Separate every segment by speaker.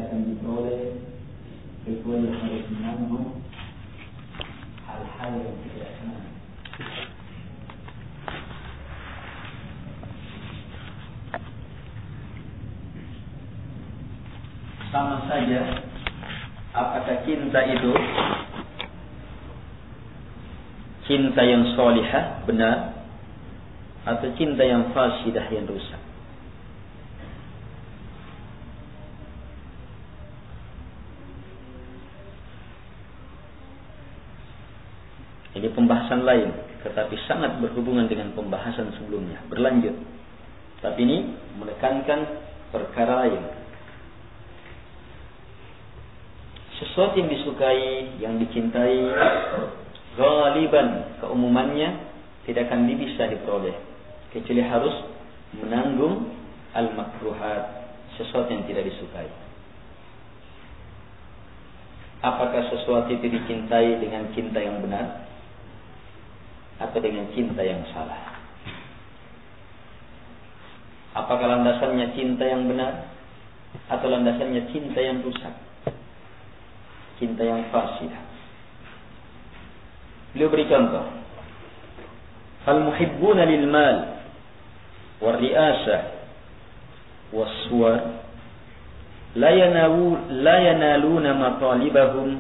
Speaker 1: akan diperoleh kecuali harus menanggung hal-hal yang tidak senang. Sama saja apakah cinta itu cinta yang salihah benar atau cinta yang fasidah yang rusak. Ini pembahasan lain, tetapi sangat berhubungan dengan pembahasan sebelumnya. Berlanjut. Tapi ini menekankan perkara lain. Sesuatu yang disukai, yang dicintai, ghaliban, keumumannya tidak akan bisa diperoleh, kecuali harus menanggung al-makruhat, sesuatu yang tidak disukai. Apakah sesuatu itu dicintai dengan cinta yang benar atau dengan cinta yang salah? Apakah landasannya cinta yang benar atau landasannya cinta yang rusak, cinta yang fasidah? Beliau beri contoh, al-muhibbuna lil mal wal ri'asah was suwar la yanaluna matalibahum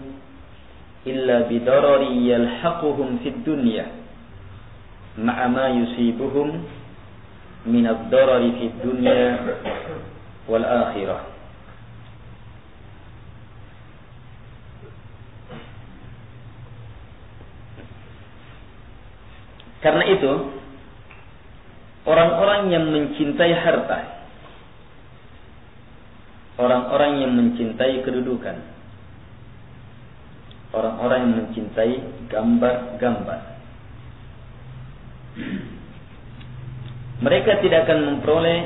Speaker 1: illa bidarari yalhaquhum fid dunya ma'a ma yusibuhum min ad-darari fid dunya wal akhirah. Karena itu orang-orang yang mencintai harta, orang-orang yang mencintai kedudukan, orang-orang yang mencintai gambar-gambar, mereka tidak akan memperoleh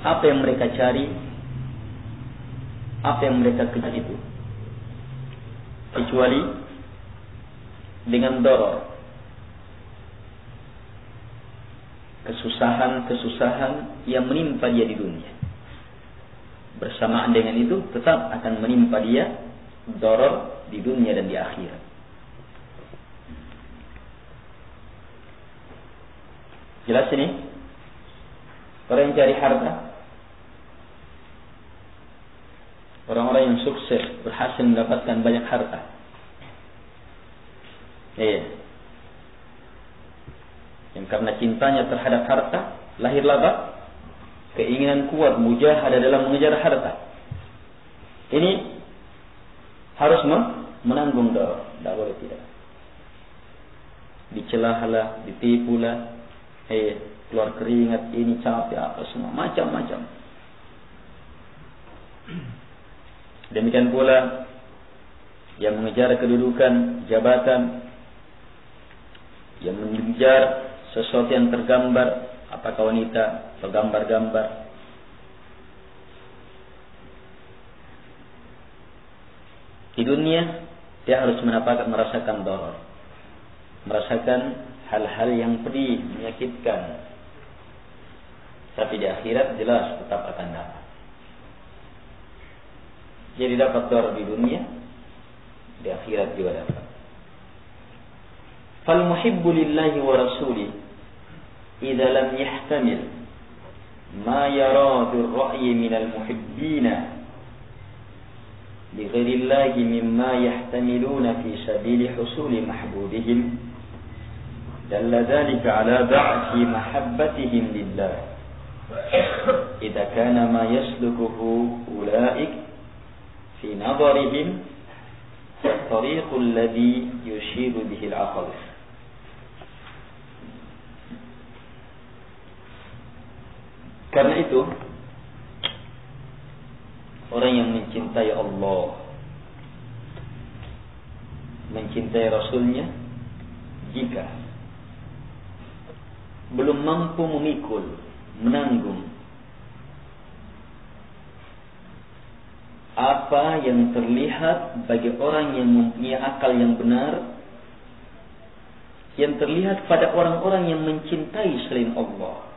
Speaker 1: apa yang mereka cari, apa yang mereka kejar itu, kecuali dengan darar, kesusahan-kesusahan yang menimpa dia di dunia. Bersamaan dengan itu tetap akan menimpa dia darar di dunia dan di akhirat. Jelas ini? Orang yang cari harta, orang-orang yang sukses, berhasil mendapatkan banyak harta, yang karena cintanya terhadap harta lahirlah apa? Keinginan kuat, mujahadah dalam mengejar harta. Ini harus menanggung darar, tidak boleh tidak. Dicelahalah, ditipulah, keluar keringat, ini capek apa semua, macam-macam. Demikian pula yang mengejar kedudukan, jabatan, yang mengejar sesuatu yang tergambar, apakah wanita atau gambar-gambar. Di dunia dia harus merasakan darar, merasakan hal-hal yang pedih, menyakitkan. Tapi di akhirat jelas tetap akan dapat. Jadi dapat darar di dunia, di akhirat juga dapat. Fal muhibbu lillahi wa rasuli idza lam yahtamil ma yara bil ra'yi min al muhibbina li ghairi llahi mimma yahtamiluna fi sabili husuli mahbubihim dalla dhalika ala da'fi mahabbatihim lillah idza kana ma yaslukuhu ulaik fi nadarihim at-tariq alladhi yushiru bihi al-aql. Karena itu orang yang mencintai Allah, mencintai Rasulnya, jika belum mampu memikul, menanggung apa yang terlihat bagi orang yang mempunyai akal yang benar, yang terlihat pada orang-orang yang mencintai selain Allah.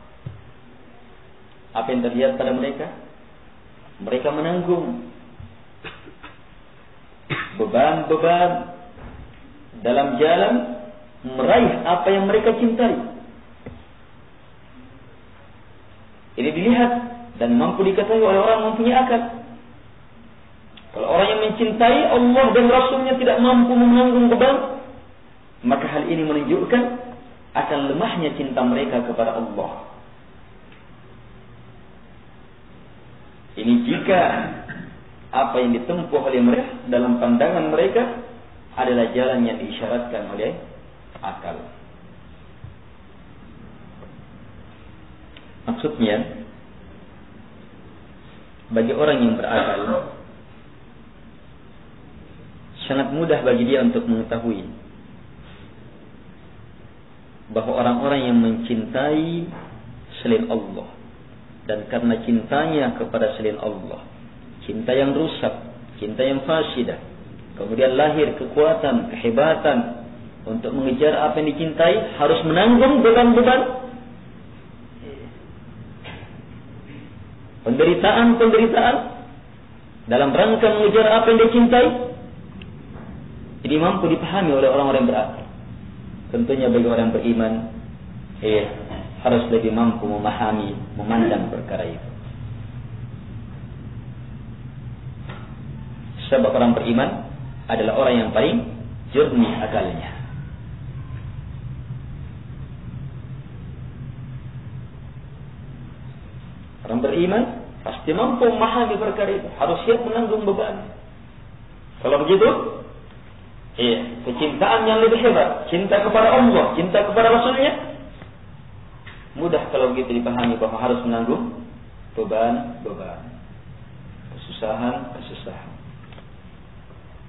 Speaker 1: Apa yang terlihat pada mereka? Mereka menanggung beban-beban dalam jalan meraih apa yang mereka cintai. Ini dilihat dan mampu diketahui oleh orang yang mempunyai akal. Kalau orang yang mencintai Allah dan Rasulnya tidak mampu menanggung beban, maka hal ini menunjukkan akan lemahnya cinta mereka kepada Allah. Ini jika apa yang ditempuh oleh mereka dalam pandangan mereka adalah jalan yang diisyaratkan oleh akal. Maksudnya, bagi orang yang berakal, sangat mudah bagi dia untuk mengetahui bahwa orang-orang yang mencintai selain Allah, dan karena cintanya kepada selain Allah, cinta yang rusak, cinta yang fasidah, kemudian lahir kekuatan, kehebatan untuk mengejar apa yang dicintai, harus menanggung beban-beban, penderitaan dalam rangka mengejar apa yang dicintai. Ini mampu dipahami oleh orang-orang yang berakal. Tentunya bagi orang yang beriman, harus lebih mampu memahami, memandang perkara itu. Sebab orang beriman adalah orang yang paling jernih akalnya. Orang beriman pasti mampu memahami perkara itu, harus siap menanggung beban. Kalau begitu, kecintaan yang lebih hebat, cinta kepada Allah, cinta kepada Rasulnya, mudah kalau begitu dipahami bahwa harus menanggung beban-beban, kesusahan.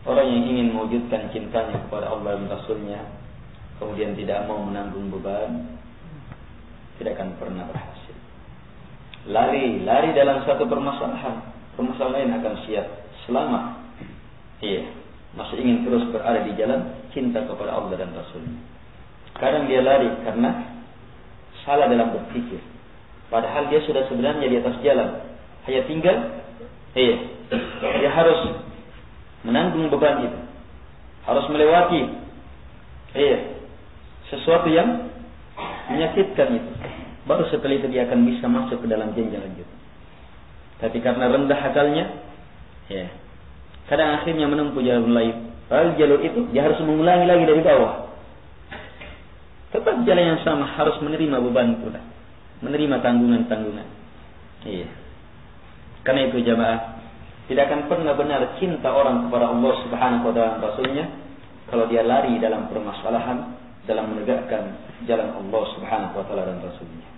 Speaker 1: Orang yang ingin mewujudkan cintanya kepada Allah dan Rasulnya, kemudian tidak mau menanggung beban, tidak akan pernah berhasil. Lari dalam satu permasalahan lain akan siap selama masih ingin terus berada di jalan cinta kepada Allah dan Rasulnya. Kadang dia lari karena salah dalam berpikir, padahal dia sudah sebenarnya di atas jalan, hanya tinggal dia harus menanggung beban itu, harus melewati sesuatu yang menyakitkan itu, baru setelah itu dia akan bisa masuk ke dalam jenjang lanjutan. Tapi karena rendah akalnya, kadang akhirnya menempuh jalur lain. Padahal jalur itu dia harus mengulangi lagi dari bawah. Tetap jalan yang sama, harus menerima beban pula, menerima tanggungan-tanggungan. Karena itu jamaah, tidak akan pernah benar cinta orang kepada Allah Subhanahu wa taala dan Rasulnya kalau dia lari dalam permasalahan, dalam menegakkan jalan Allah Subhanahu wa taala dan Rasulnya.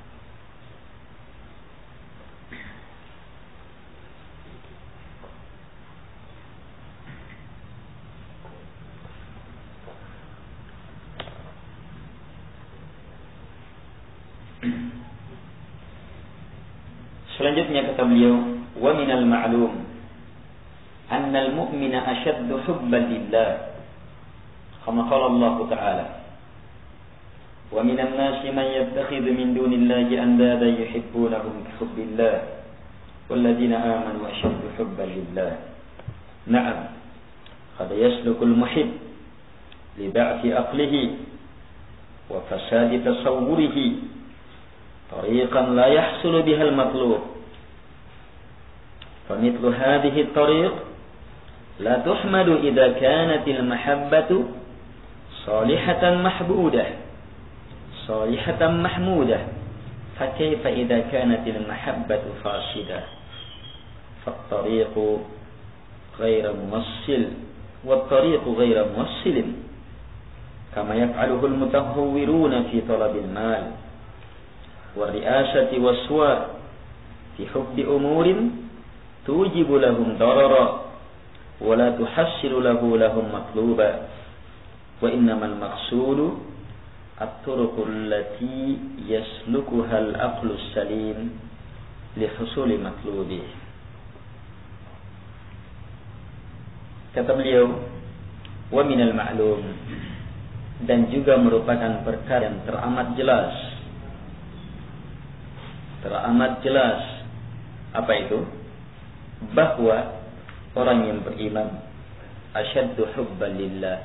Speaker 1: Selanjutnya kata beliau, wa minal ma'lum anna al-mu'mina ashaddu hubban lillah kama qala Allah ta'ala wa minan nasi man yattakhidhu min dunillahi andada yuhibbunahum ka hubbillah walladzina amanu ashaddu hubban lillah. Na'am, qad yasluku al-muhibb li da'fi aqlihi wa fasadi tasawwurihi طريقا لا يحصل بها المطلوب فمثل هذه الطريق لا تحمد إذا كانت المحبة صالحة محمودة فكيف إذا كانت المحبة فاسدة فالطريق غير موصل والطريق غير موصل كما يفعله المتهورون في طلب المال والرئاسة والسواء في حب أمور توجب لهم ضررا ولا تحصل لهم مطلوبا وإنما المقصود الطرق التي يسلكها العقل السليم لحصول مطلوبه. Kata beliau, wa minal ma'lum, dan juga merupakan perkara yang teramat jelas. Apa itu? Bahwa orang yang beriman asyaddu hubban lillah,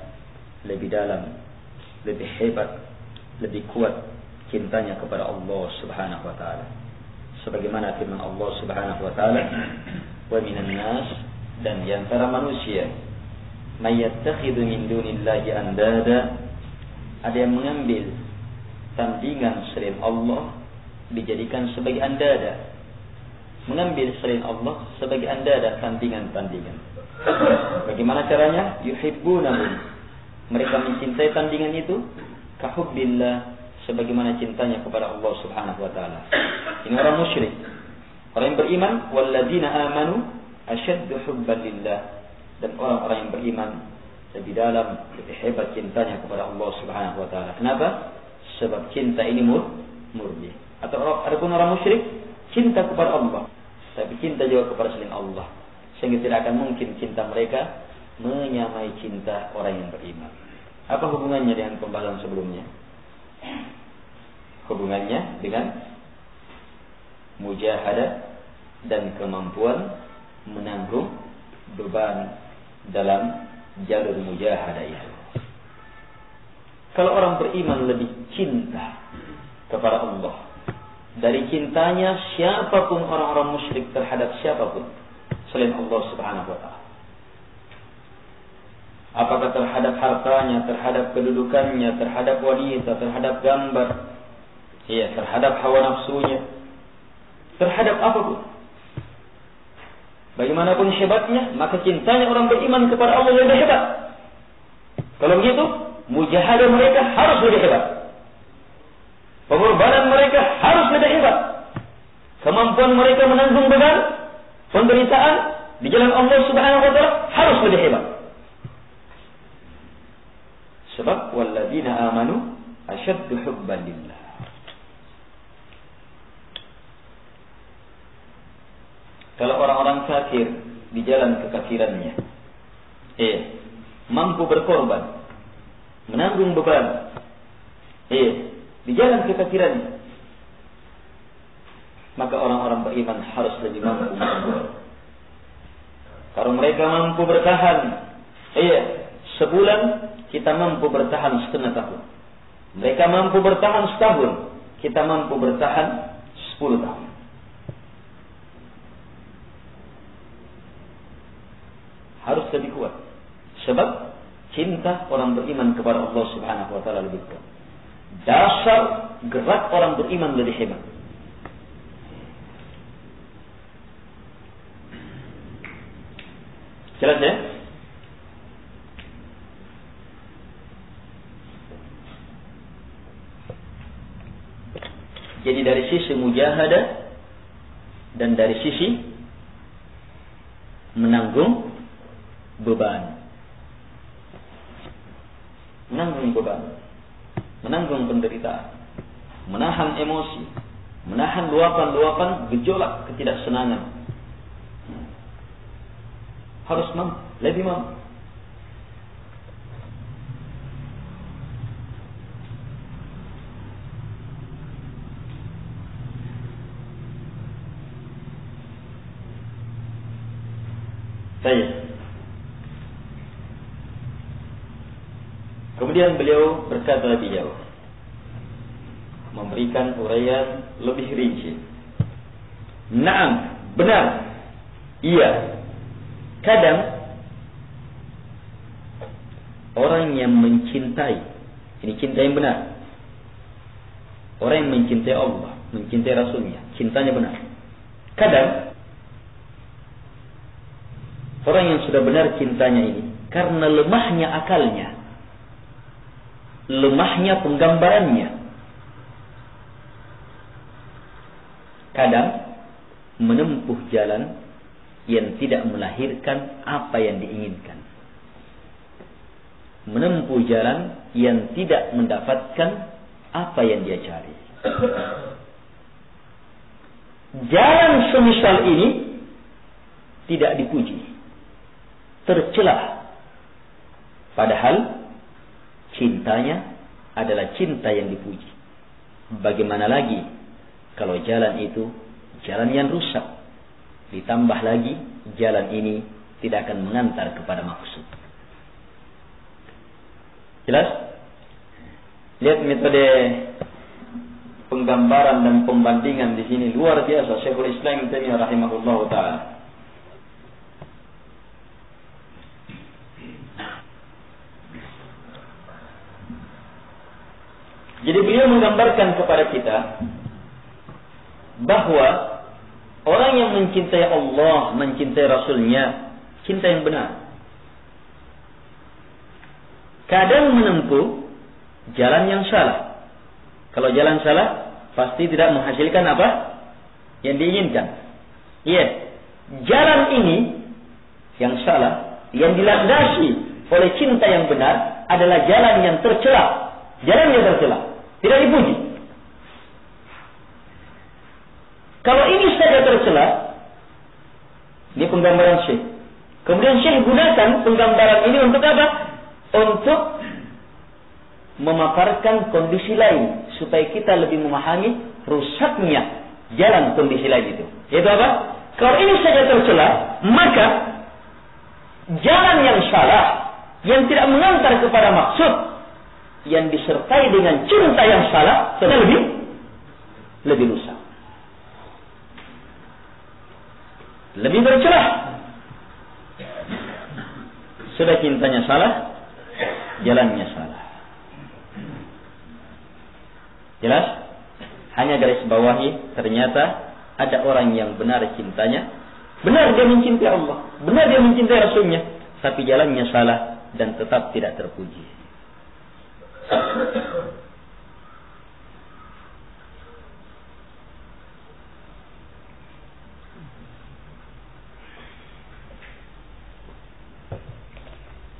Speaker 1: lebih dalam, lebih hebat, lebih kuat cintanya kepada Allah Subhanahu wa taala. Sebagaimana firman Allah Subhanahu wa taala, "Wa minan nas," dan di antara manusia, "may yattakhidhu min dunillahi andada," ada yang mengambil tandingan selain Allah dijadikan sebagai andada. Mengambil selain Allah sebagai andada, tandingan-tandingan. Bagaimana caranya? Yuhibbunahum, mereka mencintai tandingan itu kahubbillah, sebagaimana cintanya kepada Allah Subhanahu wa taala. Ini orang musyrik. Orang yang beriman, walladzina amanu asyaddu hubban lillah, dan orang-orang yang beriman lebih dalam, lebih hebat cintanya kepada Allah Subhanahu wa taala. Kenapa? Sebab cinta ini murni. Atau adapun orang musyrik cinta kepada Allah, tapi cinta juga kepada selain Allah, sehingga tidak akan mungkin cinta mereka menyamai cinta orang yang beriman. Apa hubungannya dengan pembahasan sebelumnya? Hubungannya dengan mujahadah dan kemampuan menanggung beban dalam jalur mujahadah itu. Kalau orang beriman lebih cinta kepada Allah dari cintanya siapapun orang-orang musyrik terhadap siapapun selain Allah Subhanahu wa taala. Apakah terhadap hartanya, terhadap kedudukannya, terhadap wanita, terhadap gambar, terhadap hawa nafsunya, terhadap apapun. Bagaimanapun hebatnya, maka cintanya orang beriman kepada Allah lebih hebat. Kalau begitu, mujahadah mereka harus lebih hebat. Pengorbanan mereka harus lebih hebat. Kemampuan mereka menanggung beban penderitaan di jalan Allah Subhanahu wa taala harus lebih hebat. Sebab walladzina amanu asyaddu hubban lillah. Kalau orang-orang kafir di jalan kekafirannya, mampu berkorban, menanggung beban, di jalan kekafirannya, maka orang-orang beriman harus lebih mampu menanggung. Kalau mereka mampu bertahan, sebulan, kita mampu bertahan setengah tahun. Mereka mampu bertahan setahun, kita mampu bertahan 10 tahun. Harus lebih kuat. Sebab cinta orang beriman kepada Allah Subhanahu wa taala lebih kuat. Dasar gerak orang beriman lebih hebat. Jelas ya? Jadi dari sisi mujahadah dan dari sisi menanggung beban. Menanggung beban, menanggung penderitaan, menahan emosi, menahan luapan-luapan gejolak ketidaksenangan. Harus mampu, lebih mampu. Baik. Kemudian beliau berkata lebih jauh, memberikan uraian lebih rinci. Naam, benar. Iya. Kadang orang yang mencintai, ini cinta yang benar. Orang yang mencintai Allah, mencintai Rasulnya, cintanya benar. Kadang orang yang sudah benar cintanya ini, karena lemahnya akalnya, lemahnya penggambarannya, kadang menempuh jalan yang tidak melahirkan apa yang diinginkan, menempuh jalan yang tidak mendapatkan apa yang dia cari. Jalan semisal ini tidak dipuji, tercelah, padahal cintanya adalah cinta yang dipuji. Bagaimana lagi kalau jalan itu jalan yang rusak, ditambah lagi jalan ini tidak akan mengantar kepada maksud. Jelas? Lihat metode penggambaran dan pembandingan di sini luar biasa. Syekhul Islam Ibnu Taimiyah rahimahullahu taala. Jadi beliau menggambarkan kepada kita bahwa orang yang mencintai Allah, mencintai Rasulnya, cinta yang benar, kadang menempuh jalan yang salah. Kalau jalan salah, pasti tidak menghasilkan apa yang diinginkan. Iya, jalan ini yang salah, yang dilandasi oleh cinta yang benar adalah jalan yang tercela. Jalan yang tercela, tidak dipuji. Kalau ini saja tercela, ini penggambaran Syekh. Kemudian Syekh gunakan penggambaran ini untuk apa? Untuk memaparkan kondisi lain supaya kita lebih memahami rusaknya jalan kondisi lain itu. Yaitu apa? Kalau ini saja tercela, maka jalan yang salah yang tidak mengantar kepada maksud yang disertai dengan cinta yang salah lebih rusak, lebih tercela. Sudah cintanya salah, jalannya salah. Jelas? Hanya garis bawahi, ternyata ada orang yang benar cintanya, benar dia mencintai Allah, benar dia mencintai Rasulnya, tapi jalannya salah dan tetap tidak terpuji.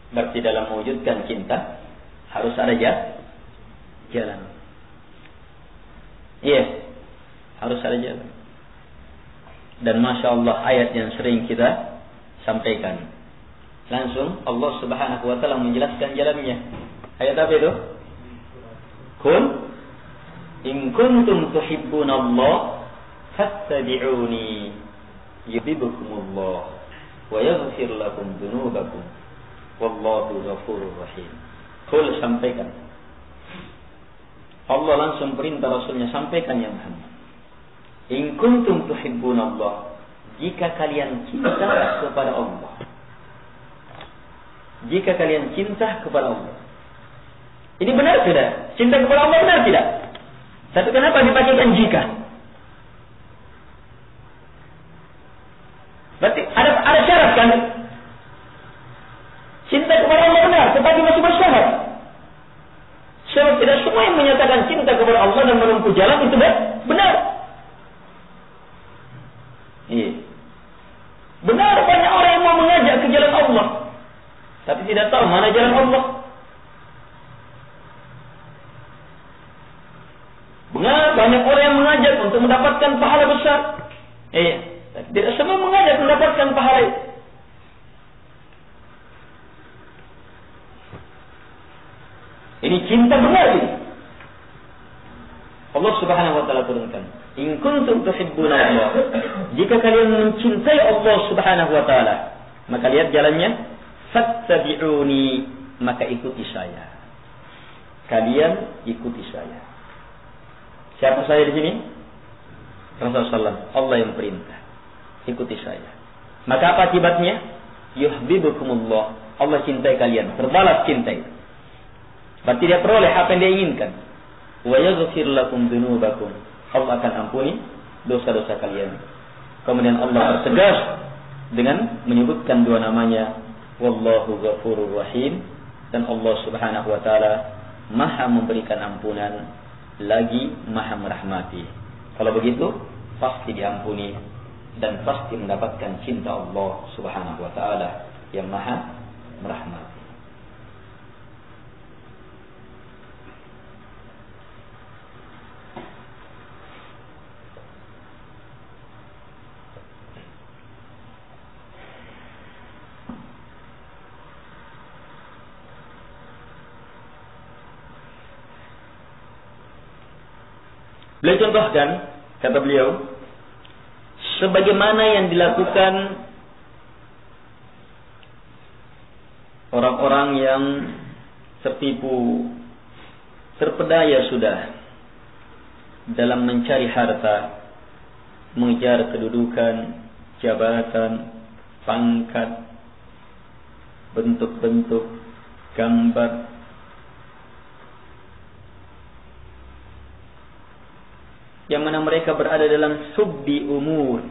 Speaker 1: Berarti dalam mewujudkan cinta harus ada jalan. Iya, harus ada jalan. Dan Masya Allah ayat yang sering kita sampaikan, langsung Allah Subhanahu wa ta'ala menjelaskan jalannya. Ayat apa itu? Qul in kuntum tuhibbunallah fattabi'uni yuhibbukumullah wa yaghfir lakum dzunubakum wallahu ghafurur rahim. Qul, sampaikan. Allah langsung perintah Rasulnya, sampaikan ya Muhammad. In kuntum tuhibbunallah, jika kalian cinta kepada Allah. Jika kalian cinta kepada Allah. Ini benar tidak? Cinta kepada Allah benar tidak? Tapi kenapa dipakaikan jika? Berarti ada syarat kan? Cinta kepada Allah benar, tetapi masih bersyarat. Sebab tidak semua yang menyatakan cinta kepada Allah dan menempuh jalan itu benar. Iya. Benar, banyak orang yang mau mengajak ke jalan Allah, tapi tidak tahu mana jalan Allah. Benar, banyak orang yang mengajak untuk mendapatkan pahala besar. Tapi tidak semua mengajak mendapatkan pahala itu. Ini cinta benar ini. Allah Subhanahu wa ta'ala turunkan, in kuntum tuhibbunallah, jika kalian mencintai Allah Subhanahu wa ta'ala, maka lihat jalannya, fattabi'uni, maka ikuti saya. Kalian ikuti saya. Siapa saya di sini? Rasulullah SAW. Allah yang perintah, ikuti saya. Maka apa akibatnya? Yuhibbukumullah, Allah cintai kalian, terbalas cinta itu. Berarti dia peroleh apa yang dia inginkan. Wa yaghfir lakum dzunubakum, Allah akan ampuni dosa-dosa kalian. Kemudian Allah bertegas dengan menyebutkan dua namanya, Wallahu Ghafurur Rahim, dan Allah Subhanahu wa taala Maha memberikan ampunan lagi Maha merahmati. Kalau begitu pasti diampuni dan pasti mendapatkan cinta Allah Subhanahu wa taala yang Maha merahmati. Beliau contohkan, kata beliau, sebagaimana yang dilakukan orang-orang yang tertipu, terpedaya sudah dalam mencari harta, mengejar kedudukan, jabatan, pangkat, bentuk-bentuk, gambar. Yang mana mereka berada dalam hubbi umur,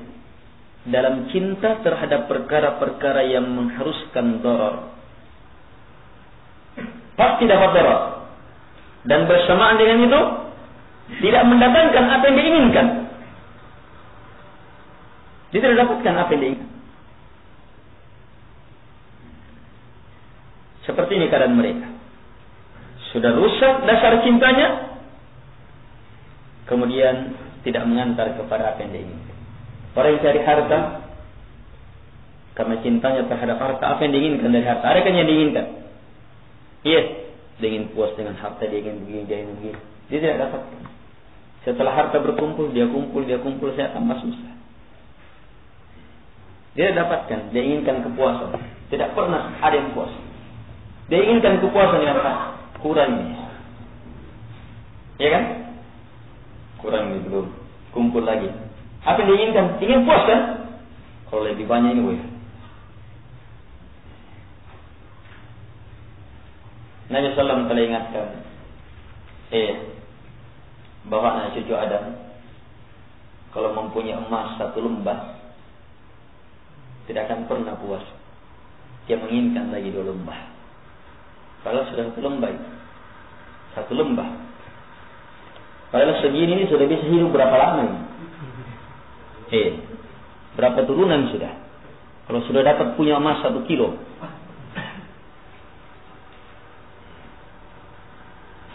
Speaker 1: dalam cinta terhadap perkara-perkara yang mengharuskan darar. Pasti dapat darar. Dan bersamaan dengan itu tidak mendatangkan apa yang diinginkan. Dia tidak dapatkan apa yang diinginkan. Seperti ini keadaan mereka. Sudah rusak dasar cintanya, kemudian tidak mengantar kepada apa yang diinginkan. Orang yang cari harta, karena cintanya terhadap harta, apa yang diinginkan dari harta? Ada kan yang diinginkan? Iya, dia ingin puas dengan harta, dia ingin begini, dia ingin begini. Dia tidak dapatkan. Setelah harta berkumpul, dia kumpul, saya tambah susah. Dia dapatkan, dia inginkan kepuasan. Tidak pernah ada yang puas. Dia inginkan kepuasan yang kurang ini. Ya kan? Kurang ini belum. Kumpul lagi. Apa yang diinginkan? Ingin puas kan? Kalau lebih banyak ini boleh. Nabi SAW telah ingatkan bahwa anak cucu Adam kalau mempunyai emas 1 lembah tidak akan pernah puas. Dia menginginkan lagi 2 lembah. Padahal sudah 1 lembah. 1 lembah. Padahal segini ini sudah bisa hidup berapa lama ini? Berapa turunan sudah? Kalau sudah dapat punya emas 1 kilo.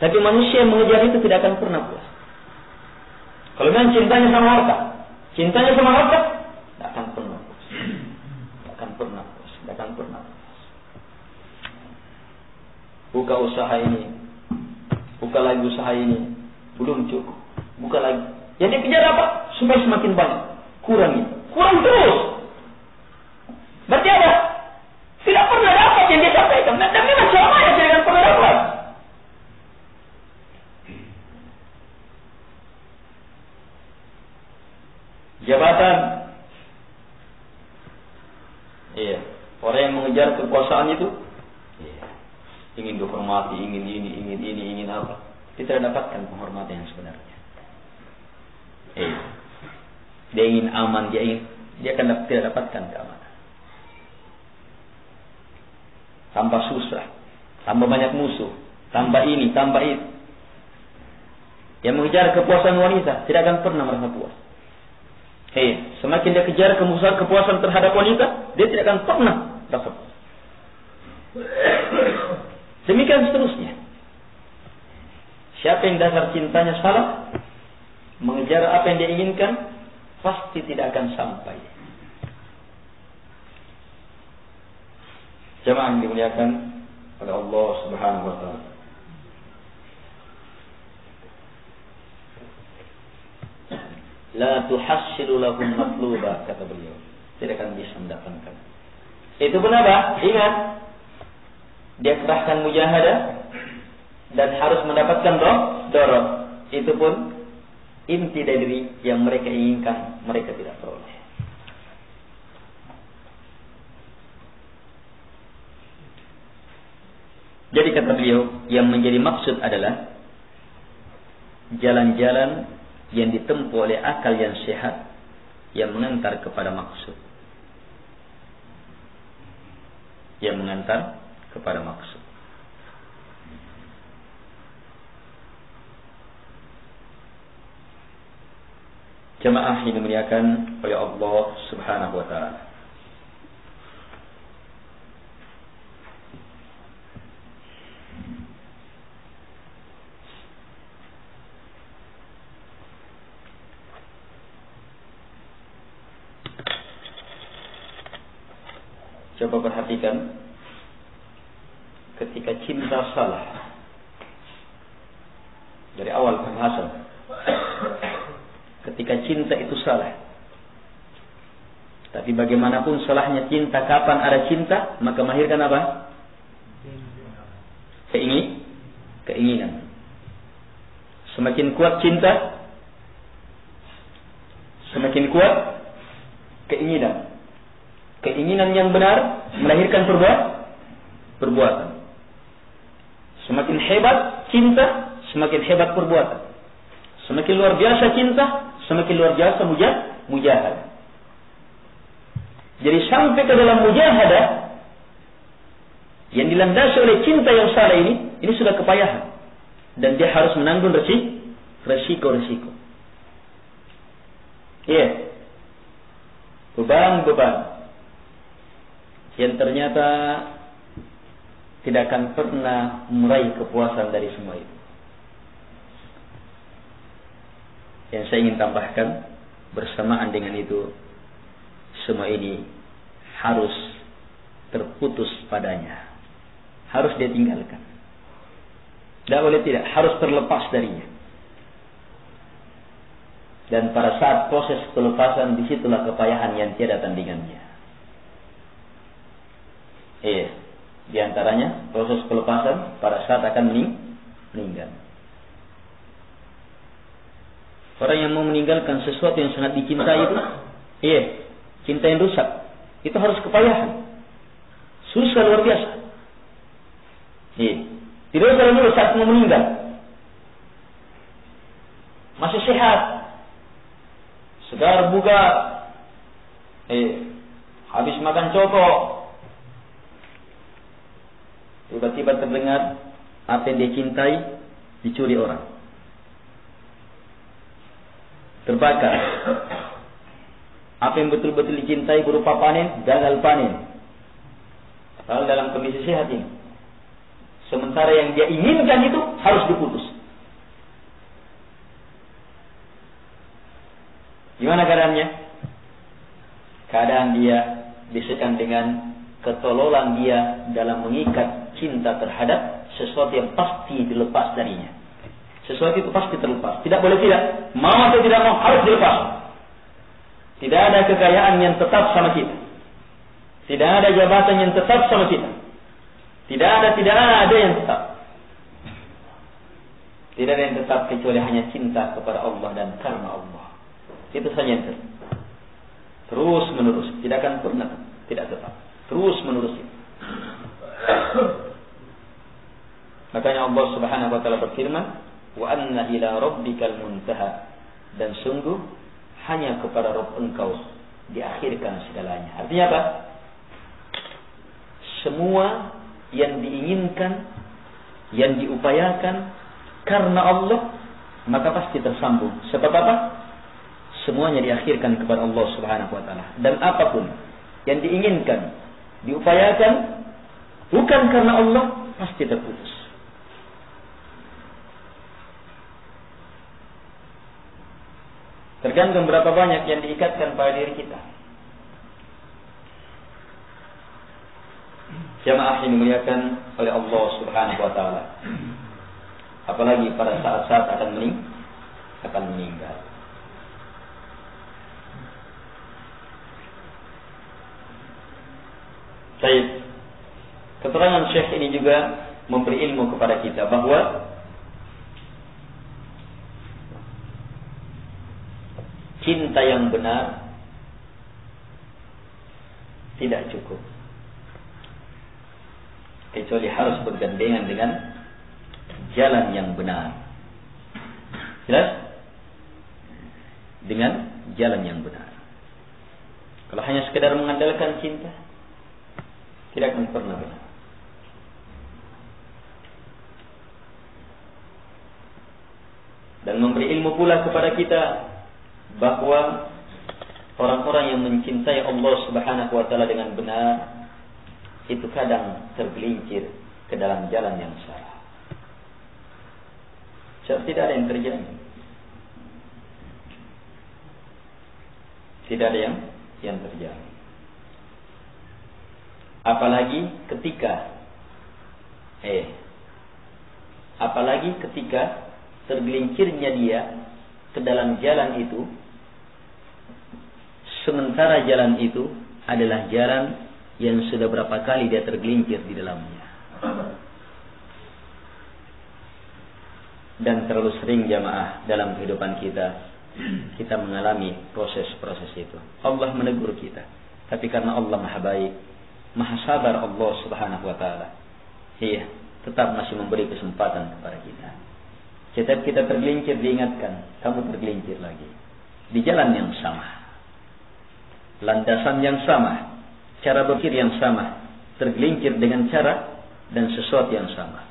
Speaker 1: Tapi manusia yang mengejar itu tidak akan pernah puas. Kalau memang cintanya sama harta, tidak akan pernah puas. Tidak akan pernah puas. Buka usaha ini, buka lagi usaha ini, belum cukup. Buka lagi. Yang dikejar apa? Supaya semakin banyak. Kurang terus. Berarti ada? Tidak pernah dapat yang dia sampaikan. Dan memang selama yang tidak akan pernah dapat. Jabatan. Iya. Orang yang mengejar kekuasaan itu ingin dihormati, ingin ini, ingin apa. Dia tidak dapatkan penghormatan yang sebenarnya. Dia ingin aman, dia akan tidak dapatkan keamanan. Tambah susah, tambah banyak musuh, tambah ini, tambah itu. Yang mengejar kepuasan wanita tidak akan pernah merasa puas. Semakin dia kejar kepuasan terhadap wanita, dia tidak akan pernah dapat. Demikian seterusnya. Siapa yang dasar cintanya salah, mengejar apa yang dia inginkan, pasti tidak akan sampai. Jemaah yang dimuliakan oleh Allah Subhanahu wa taala. La tuhassilu lahum matluba, kata beliau. Tidak akan bisa mendatangkan. Itu pun apa? Ingat, dia kerahkan mujahadah dan harus mendapatkan dorong. Itu pun inti dari yang mereka inginkan, mereka tidak peroleh. Jadi kata beliau, yang menjadi maksud adalah jalan-jalan yang ditempuh oleh akal yang sehat yang mengantar kepada maksud. Yang mengantar kepada maksud. Jemaah yang dimuliakan oleh Allah Subhanahu wa taala. Coba perhatikan ketika cinta salah dari awal pembahasan. Ketika cinta itu salah. Tapi bagaimanapun salahnya cinta, kapan ada cinta, maka melahirkan apa? keinginan. Semakin kuat cinta, semakin kuat keinginan. Keinginan yang benar melahirkan perbuatan. Semakin hebat cinta, semakin hebat perbuatan. Semakin luar biasa cinta, semakin luar biasa mujahadah. Jadi sampai ke dalam mujahadah yang dilandasi oleh cinta yang salah ini sudah kepayahan. Dan dia harus menanggung resiko-resiko. Iya. Beban-beban yang ternyata tidak akan pernah meraih kepuasan dari semua itu. Yang saya ingin tambahkan, bersamaan dengan itu, semua ini harus terputus padanya. Harus dia tinggalkan. Tidak boleh tidak, harus terlepas darinya. Dan pada saat proses pelepasan, disitulah kepayahan yang tiada tandingannya. Di antaranya proses pelepasan pada saat akan meninggal. Orang yang mau meninggalkan sesuatu yang sangat dicintai itu, cinta yang rusak, itu harus kepayahan. Susah luar biasa. Tidak usah dulu saat mau meninggal, masih sehat, segar bugar, habis makan cokok, tiba-tiba terdengar apa yang dia cintai dicuri orang, terbakar. Apa yang betul-betul dicintai berupa panen, gagal panen. Kalau dalam kondisi sehat ini, sementara yang dia inginkan itu harus diputus. Gimana keadaannya? Keadaan dia disekam dengan ketololan dia dalam mengikat cinta terhadap sesuatu yang pasti dilepas darinya. Sesuatu itu pasti terlepas. Tidak boleh tidak. Mau atau tidak mau harus dilepas. Tidak ada kekayaan yang tetap sama kita. Tidak ada jabatan yang tetap sama kita. Tidak ada yang tetap. Tidak ada yang tetap kecuali hanya cinta kepada Allah dan karena Allah. Itu saja yang tetap. Terus menerus, tidak akan pernah tidak tetap. Terus menerus. Makanya Allah Subhanahu wa taala berfirman, "Wa anna ila rabbikal muntaha." Dan sungguh hanya kepada Rabb engkau diakhirkan segalanya. Artinya apa? Semua yang diinginkan, yang diupayakan karena Allah, maka pasti tersambung. Sebab apa? Semuanya diakhirkan kepada Allah Subhanahu wa taala. Dan apapun yang diinginkan, diupayakan bukan karena Allah, pasti terputus. Tergantung berapa banyak yang diikatkan pada diri kita. Jamaah yang dimuliakan oleh Allah Subhanahu wa taala. Apalagi pada saat-saat akan meninggal. Baik. Keterangan Syekh ini juga memberi ilmu kepada kita bahwa cinta yang benar tidak cukup, kecuali harus bergandengan dengan jalan yang benar. Jelas? Dengan jalan yang benar. Kalau hanya sekedar mengandalkan cinta, tidak akan pernah benar. Dan memberi ilmu pula kepada kita bahwa orang-orang yang mencintai Allah Subhanahu wa taala dengan benar itu kadang tergelincir ke dalam jalan yang salah. Sebab tidak ada yang terjadi. Tidak ada yang terjadi. Apalagi ketika tergelincirnya dia ke dalam jalan itu, sementara jalan itu adalah jalan yang sudah berapa kali dia tergelincir di dalamnya. dan terlalu sering jamaah dalam kehidupan kita mengalami proses-proses itu. Allah menegur kita, tapi karena Allah maha baik, maha sabar Allah subhanahu wa ta'ala, iya, tetap masih memberi kesempatan kepada kita. Setiap kita tergelincir diingatkan, kamu tergelincir lagi di jalan yang sama, landasan yang sama, cara berpikir yang sama, tergelincir dengan cara dan sesuatu yang sama.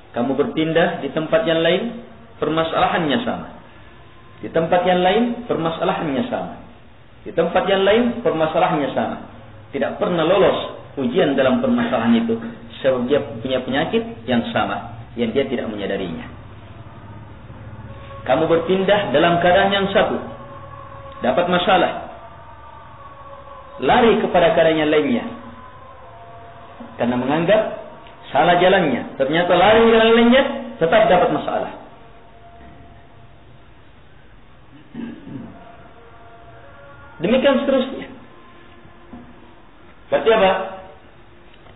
Speaker 1: Kamu berpindah di tempat yang lain, permasalahannya sama. Di tempat yang lain, permasalahannya sama. Di tempat yang lain, permasalahannya sama. Tidak pernah lolos ujian dalam permasalahan itu, sebab dia punya penyakit yang sama, yang dia tidak menyadarinya. Kamu berpindah dalam keadaan yang satu, dapat masalah, lari kepada keadaan yang lainnya, karena menganggap salah jalannya. Ternyata lari ke jalan lainnya, tetap dapat masalah. Demikian seterusnya. Berarti apa?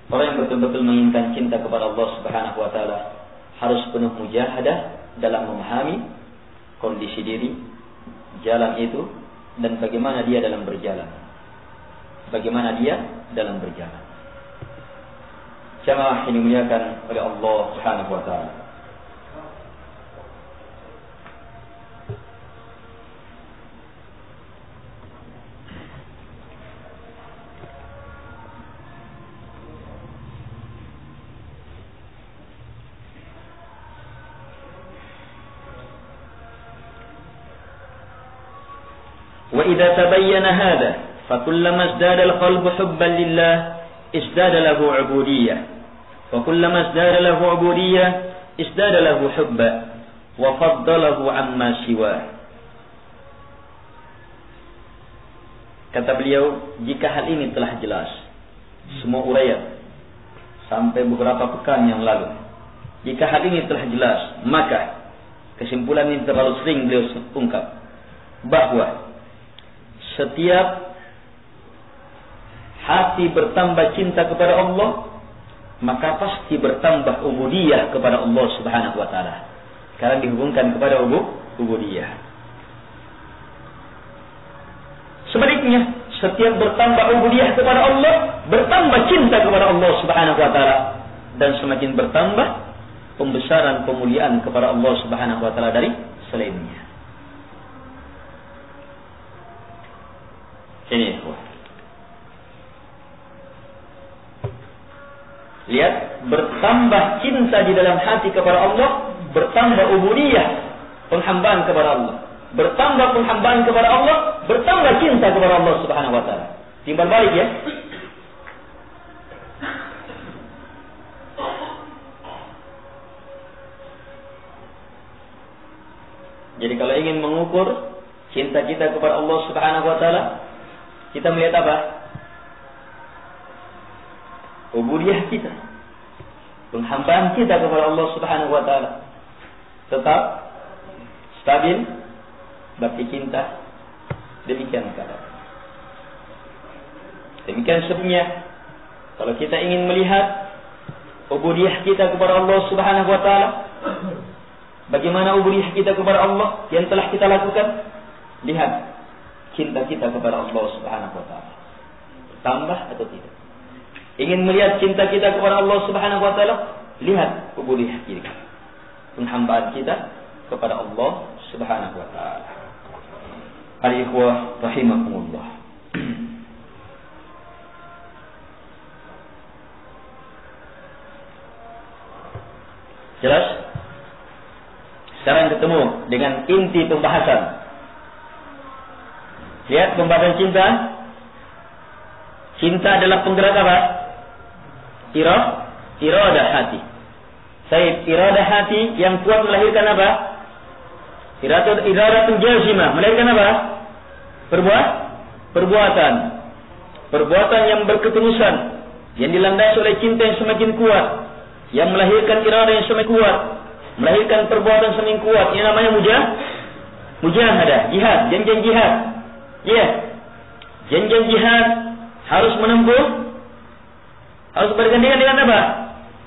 Speaker 1: Orang yang betul-betul menginginkan cinta kepada Allah subhanahu wa ta'ala harus penuh mujahadah dalam memahami kondisi diri, jalan itu, dan bagaimana dia dalam berjalan. Bagaimana dia dalam berjalan. Jamaah ini dimuliakan oleh Allah subhanahu wa ta'ala. وإذا تبين هذا فكلما ازداد القلب حبا لله ازداد له عبودية وكلما ازداد له عبودية ازداد له حبا وفضله عما سواه. Kata beliau, jika hal ini telah jelas, semua uraian sampai beberapa pekan yang lalu, jika hal ini telah jelas, maka kesimpulan ini terlalu sering beliau ungkap, bahwa setiap hati bertambah cinta kepada Allah, maka pasti bertambah ubudiyah kepada Allah subhanahu wa ta'ala, karena dihubungkan kepada ubudiyah. Sebaliknya, setiap bertambah ubudiyah kepada Allah, bertambah cinta kepada Allah subhanahu wa ta'ala, dan semakin bertambah pembesaran pemuliaan kepada Allah subhanahu wa ta'ala dari selainnya. Ini lihat, bertambah cinta di dalam hati kepada Allah, bertambah ubudiyah, penghambaan kepada Allah, bertambah penghambaan kepada Allah, bertambah cinta kepada Allah subhanahu wa ta'ala. Timbal balik ya. Jadi kalau ingin mengukur cinta kita kepada Allah subhanahu wa ta'ala, kita melihat apa? Ubudiyah kita, penghambaan kita kepada Allah subhanahu wa ta'ala tetap stabil, bakti cinta, demikian keadaan. Demikian sebenarnya kalau kita ingin melihat ubudiyah kita kepada Allah subhanahu wa ta'ala, bagaimana ubudiyah kita kepada Allah yang telah kita lakukan, lihat cinta kita kepada Allah subhanahu wa ta'ala tambah atau tidak. Ingin melihat cinta kita kepada Allah subhanahu wa ta'ala, lihat ubudiyah kita, penghambaan kita kepada Allah subhanahu wa ta'ala. Al-ikhwah rahimakumullah. Jelas? Sekarang ketemu dengan inti pembahasan. Lihat pembahasan cinta. Cinta adalah penggerak apa? Iradah hati. Iradah hati yang kuat melahirkan apa? Iradah jazimah melahirkan apa? Perbuatan. Perbuatan yang berketerusan, yang dilandasi oleh cinta yang semakin kuat, yang melahirkan iradah yang semakin kuat, melahirkan perbuatan semakin kuat. Ini namanya mujahadah, jihad, janjian jihad. Ya, janjian jihad harus menempuh, harus bergandengan dengan apa?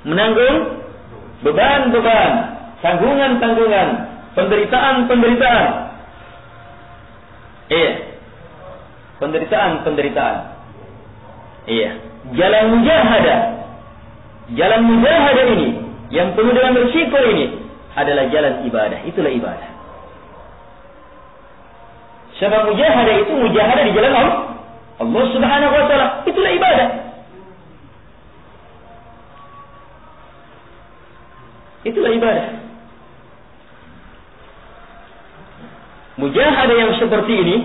Speaker 1: Menanggung beban-beban. tanggungan-tanggungan, penderitaan-penderitaan. Iya. Penderitaan-penderitaan. Iya. Jalan mujahadah. Jalan mujahadah ini yang penuh dengan risiko ini adalah jalan ibadah. Itulah ibadah. Sebab mujahadah itu mujahadah di jalan Allah Subhanahu wa taala. Itulah ibadah. Itulah ibadah. Mujahadah yang seperti ini,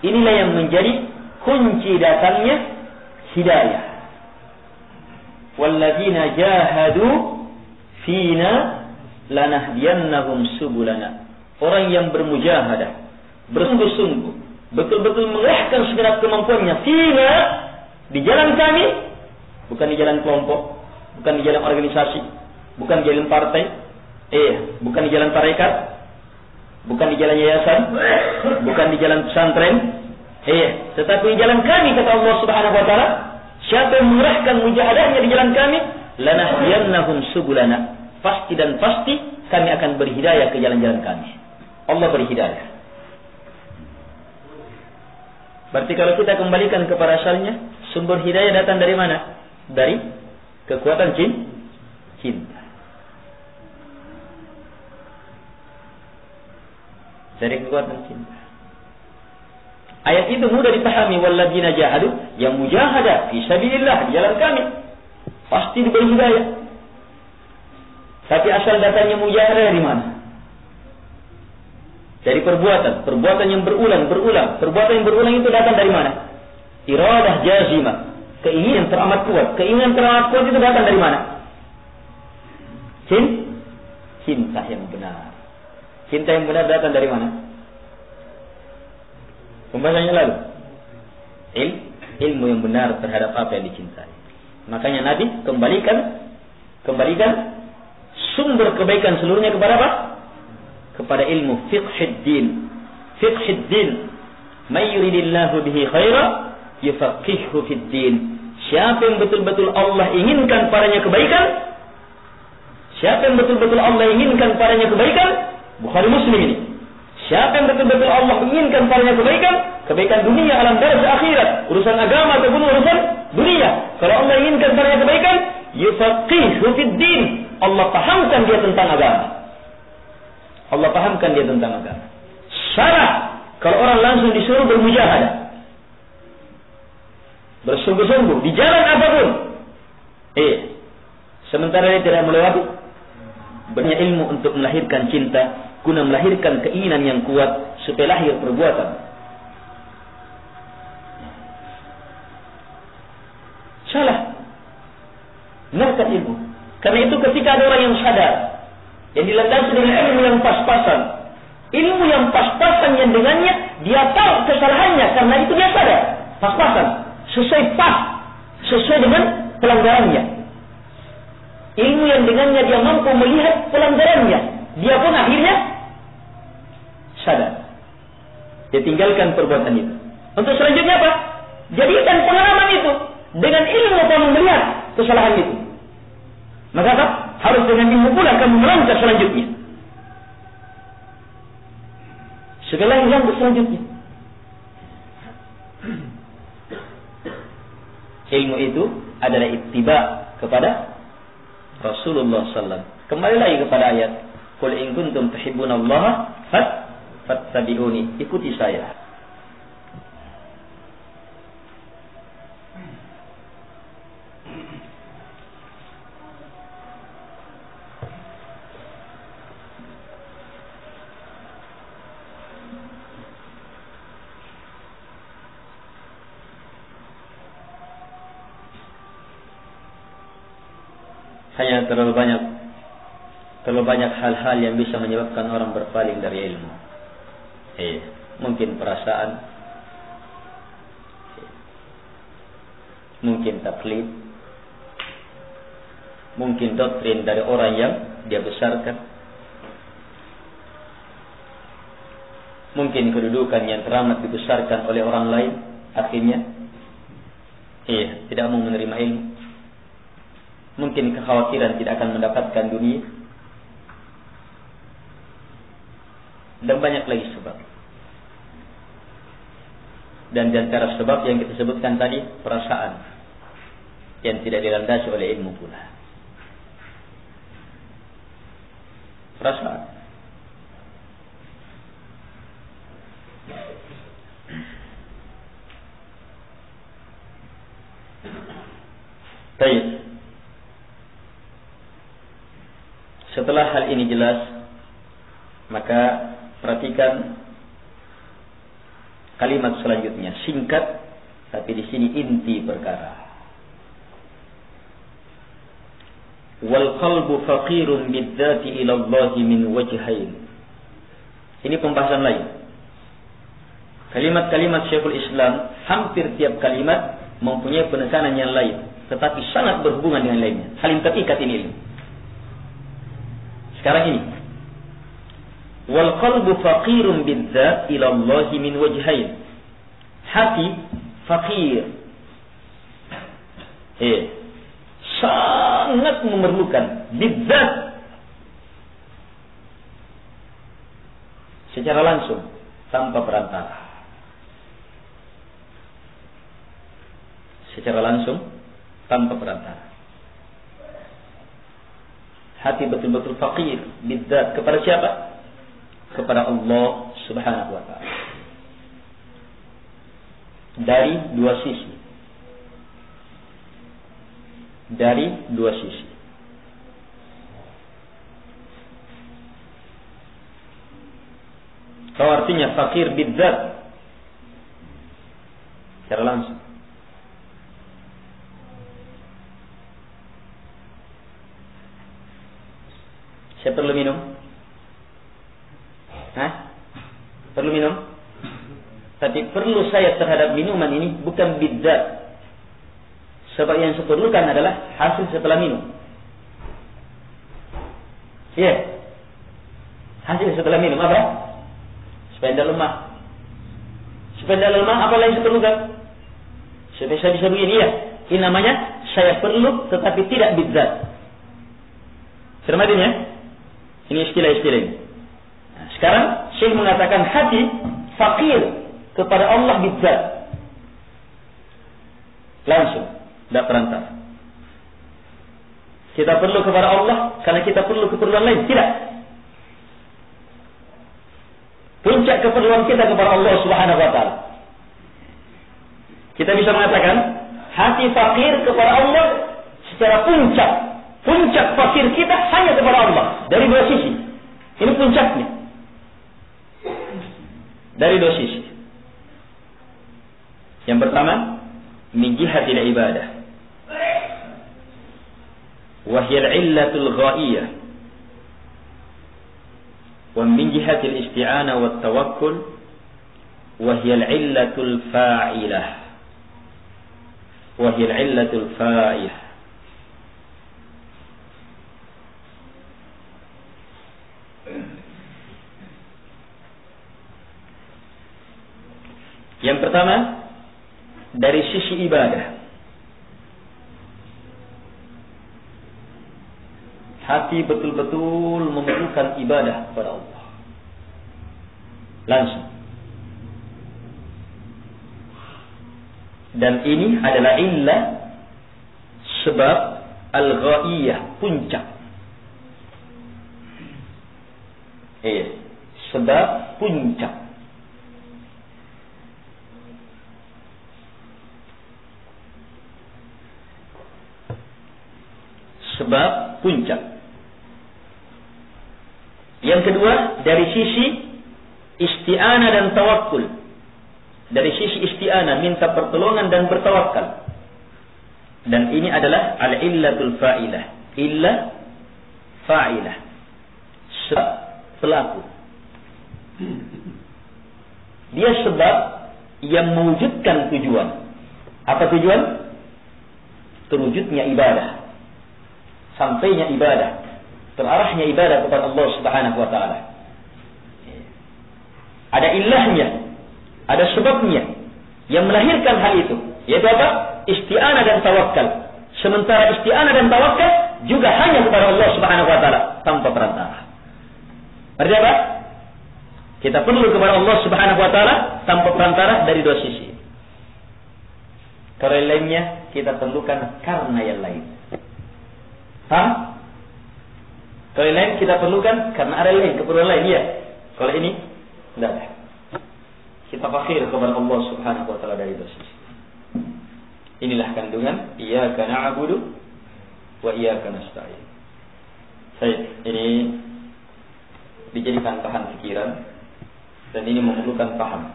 Speaker 1: inilah yang menjadi kunci datangnya hidayah. Walladzina jahadu fina lanahdiyannahum subulana. Orang yang bermujahadah, bersungguh-sungguh, betul-betul mengerahkan segenap kemampuannya fina, di jalan kami, bukan di jalan kelompok, bukan di jalan organisasi, bukan di jalan partai, bukan di jalan tarekat, bukan di jalan yayasan, bukan di jalan pesantren, tetapi di jalan kami, kata Allah Subhanahu wa taala. Siapa yang mengerahkan mujahadahnya di jalan kami, lanahdiyannahum subulana. Pasti dan pasti kami akan berhidayah ke jalan-jalan kami. Allah berhidayah. Berarti kalau kita kembalikan kepada asalnya, sumber hidayah datang dari mana? Dari kekuatan cinta. Dari kekuatan cinta. Ayat itu mudah dipahami. Walladzina jahadu, yang mujahadah fi sabilillah, di jalan kami, pasti diberi hidayah. Tapi asal datangnya mujahadah dari mana? Dari perbuatan yang berulang. Perbuatan yang berulang itu datang dari mana? Iradah jazimah, keinginan teramat kuat. Keinginan teramat kuat itu datang dari mana? Cinta yang benar. Cinta yang benar datang dari mana? Pembahasannya lalu. Ilmu yang benar terhadap apa yang dicintai. Makanya Nabi kembalikan sumber kebaikan seluruhnya kepada apa? Kepada ilmu fiqhuddin. Fiqhuddin. May yuridillahu bihi khaira yufaqihuhu fid din. Siapa yang betul-betul Allah inginkan padanya kebaikan? Siapa yang betul-betul Allah inginkan padanya kebaikan? Bukhari Muslim ini. Siapa yang betul-betul Allah inginkan padanya kebaikan dunia, alam barzah, akhirat, urusan agama ataupun urusan dunia. Kalau Allah inginkan padanya kebaikan, yufaqihuhu fid din. Allah pahamkan dia tentang agama. Syarat kalau orang langsung disuruh bermujahadah, bersungguh-sungguh di jalan apapun, sementara dia tidak melewati banyak ilmu untuk melahirkan cinta, guna melahirkan keinginan yang kuat supaya lahir perbuatan. Salah. Benarkan ilmu. Karena itu ketika ada orang yang sadar, yang dilandasi dengan ilmu yang pas-pasan, ilmu yang pas-pasan yang dengannya dia tahu kesalahannya, karena itu dia sadar, pas-pasan, sesuai dengan pelanggarannya. Ilmu yang dengannya dia mampu melihat pelanggarannya, dia pun akhirnya sadar. Dia tinggalkan perbuatan itu. Untuk selanjutnya apa? Jadikan pengalaman itu dengan ilmu kamu melihat kesalahan itu. Maka apa? Harus dengan ilmu pula kamu melangkah selanjutnya. Segala yang selanjutnya. Ilmu itu adalah ittiba kepada Rasulullah sallallahu. Kembali lagi kepada ayat, "Qul in kuntum tuhibbunallaha fattabi'uni." Ikuti saya. Hanya terlalu banyak hal-hal yang bisa menyebabkan orang berpaling dari ilmu. Mungkin perasaan, mungkin taklid, mungkin doktrin dari orang yang dia besarkan, mungkin kedudukan yang teramat dibesarkan oleh orang lain, akhirnya tidak mau menerima ilmu. Mungkin kekhawatiran tidak akan mendapatkan dunia. dan banyak lagi sebab. Dan di antara sebab yang kita sebutkan tadi, perasaan yang tidak dilandasi oleh ilmu pula. Perasaan. Baik. Setelah hal ini jelas, maka perhatikan kalimat selanjutnya, singkat tapi di sini inti perkara. Wal qalbu faqirun bidzati ila Allah min wajhain. Ini pembahasan lain. Kalimat-kalimat Syekhul Islam hampir tiap kalimat mempunyai penekanan yang lain, tetapi sangat berhubungan dengan lainnya. Saling terikat ini. Sekarang ini, wal qalbu faqirun bidzat ila Allah min wajhain. Hati fakir. Sangat memerlukan bidzat secara langsung tanpa perantara. Secara langsung tanpa perantara. Hati betul-betul fakir bidzat kepada siapa? Kepada Allah Subhanahu wa ta'ala. Dari dua sisi. Dari dua sisi. Kalau artinya fakir bidzat secara langsung. Saya perlu minum? Perlu minum? Tapi perlu saya terhadap minuman ini bukan bidzat. Sebab yang saya perlukan adalah hasil setelah minum. Iya. Hasil setelah minum apa? Supaya tidak lemah. Supaya tidak lemah, apa lagi saya perlukan? Supaya saya bisa begini, ya. Ini namanya saya perlu tetapi tidak bidzat. Cermatin ya. Ini istilah-istilah ini. Nah, sekarang Syekh mengatakan hati fakir kepada Allah bidzat. Langsung, tidak perantara. Kita perlu kepada Allah karena kita perlu keperluan lain. Tidak. Puncak keperluan kita kepada Allah Subhanahu wa ta'ala. Kita bisa mengatakan hati fakir kepada Allah secara puncak. Puncak fakir kita hanya kepada Allah. Dari dua sisi. Ini puncaknya. Dari dua sisi. Yang pertama, min jihatil ibadah. Wahyal illatul ghaiyah. Wa min jihatil isti'anah wa tawakkul. Wahyal illatul fa'ilah. Wahyal illatul fa'ilah. Yang pertama, dari sisi ibadah. Hati betul-betul memerlukan ibadah kepada Allah. Langsung. Dan ini adalah illah sebab al-ghaiyah, puncak. Sebab puncak. Sebab puncak. Yang kedua, dari sisi isti'anah dan tawakkul. Dari sisi isti'anah, minta pertolongan dan bertawakal. Dan ini adalah al-illatul fa'ilah. Illah fa'ilah. Sebab pelaku. Dia sebab yang mewujudkan tujuan. Apa tujuan? Terwujudnya ibadah. Sampainya ibadah. Terarahnya ibadah kepada Allah Subhanahu wa ta'ala. Ada ilahnya. Ada sebabnya. Yang melahirkan hal itu. Yaitu apa? Isti'anah dan tawakal. Sementara isti'anah dan tawakal juga hanya kepada Allah Subhanahu wa ta'ala. Tanpa perantara. Berarti apa? Kita perlu kepada Allah Subhanahu wa taala tanpa perantara dari dua sisi. Kalau yang lainnya kita perlukan karena yang lain. Paham? Kalau yang lain kita perlukan karena ada yang lain, keperluan lain, ya. Kalau ini tidak ada. Kita fakir kepada Allah Subhanahu wa taala dari dua sisi. Inilah kandungan iyyaka na'budu wa iyyaka nasta'in. Ini dijadikan bahan pikiran dan ini memerlukan paham.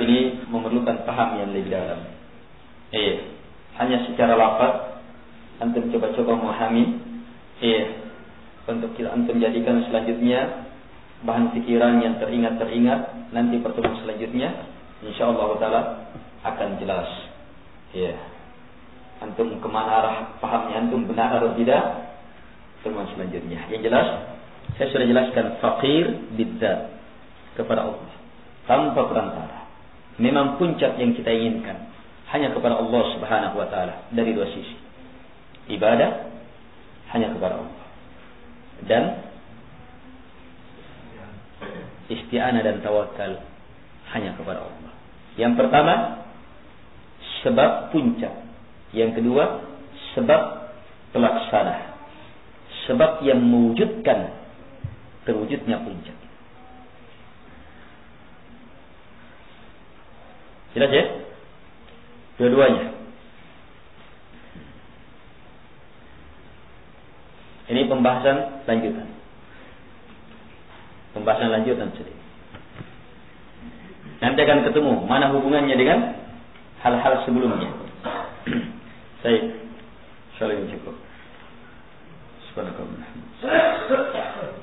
Speaker 1: Ini memerlukan paham yang lebih dalam. Hanya secara lafaz antum coba-coba memahami. Untuk kita antum jadikan selanjutnya bahan pikiran yang teringat nanti pertemuan selanjutnya insyaallah taala akan jelas. Antum kemana arah pahamnya antum benar atau tidak pertemuan selanjutnya. Yang jelas saya sudah jelaskan fakir bidzat kepada Allah tanpa perantara. Memang puncak yang kita inginkan hanya kepada Allah Subhanahu wa taala dari dua sisi. Ibadah hanya kepada Allah dan isti'anah dan tawakal hanya kepada Allah. Yang pertama sebab puncak, yang kedua sebab pelaksana, sebab yang mewujudkan terwujudnya puncak. Jelas ya? Dua-duanya. Ini pembahasan lanjutan. Pembahasan lanjutan sedikit. Nanti akan ketemu mana hubungannya dengan hal-hal sebelumnya. Saya cukup. Subhanallah.